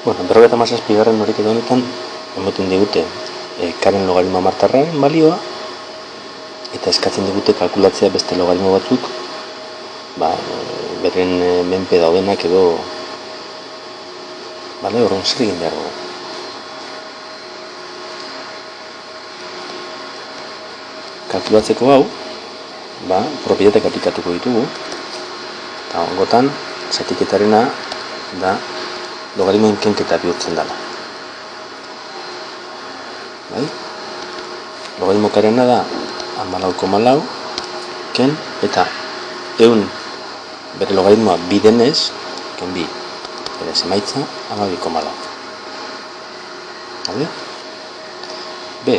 Bueno, 57. Horik edo honetan, ematen digute karen logaritmo amartarraren balioa, eta eskatzen digute kalkulatzea beste logaritmo batzuk, beren menpe daudenak edo, horren zer egin behar dugu. Kalkulatzeko hau, propietateak aplikatuko ditugu, eta ongotan, zatiketarena da logaritmoen kenketa bihurtzen dela. Logaritmo karena da 14,4 ken eta 100 bere logaritmoa bi denez, ken bi, bere emaitza 12,4. B.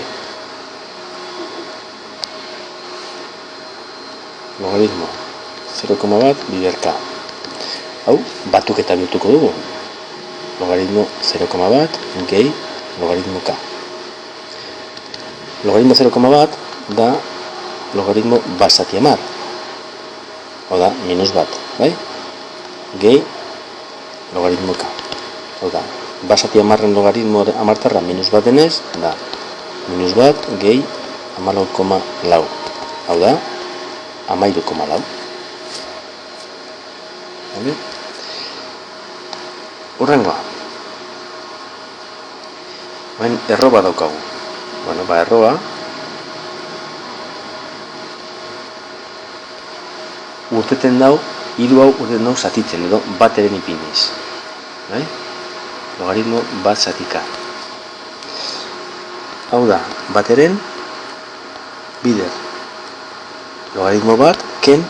Logaritmo 0,1 bider k. Hau, batuketa bihurtuko dugu. Logaritmo 0,1 gehi logaritmo k. Logaritmo 0,1 da logaritmo bat zati amar. Hau da, minus bat, gehi logaritmo k. Hau da, bat zati amarren logaritmo amartarra minus bat denez, da minus bat gehi 14,4. Hau da, 13,4. Urrengoa. Erroba daukagu. Erroba urteten dau, hiru hau urteten dau zatitzen edo bateren ipiniz. Logaritmo bat zatika. Hau da, bateren bider. Logaritmo bat ken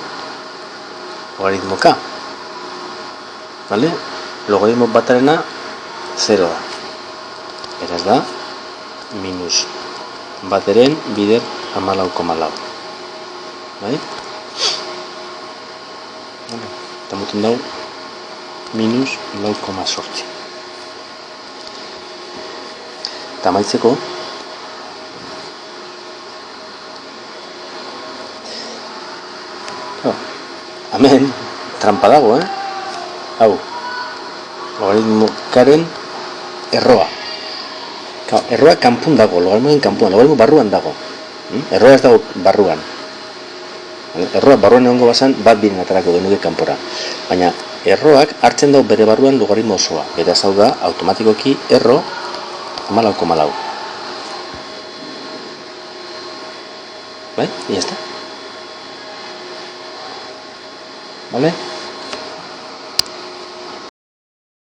logaritmo k. Logaritmo batarena 0 da. Beraz da, minus bateren bider 14,4. Eta muten dau, minus 9,8. Eta amaitzeko, hemen, trampa dago, hau, logaritmo karen erroa. Erroa kanpun dago, logaritmoen kanpuan, logaritmo barruan dago. Erroa ez dago barruan. Erroa barruan egongo bazan, bat biren atarako genuke kanpora. Baina, erroak hartzen dago bere barruan logaritmo osoa. Beraz hau da, automatikoki erro 14,4. Ya está. ¿Vale?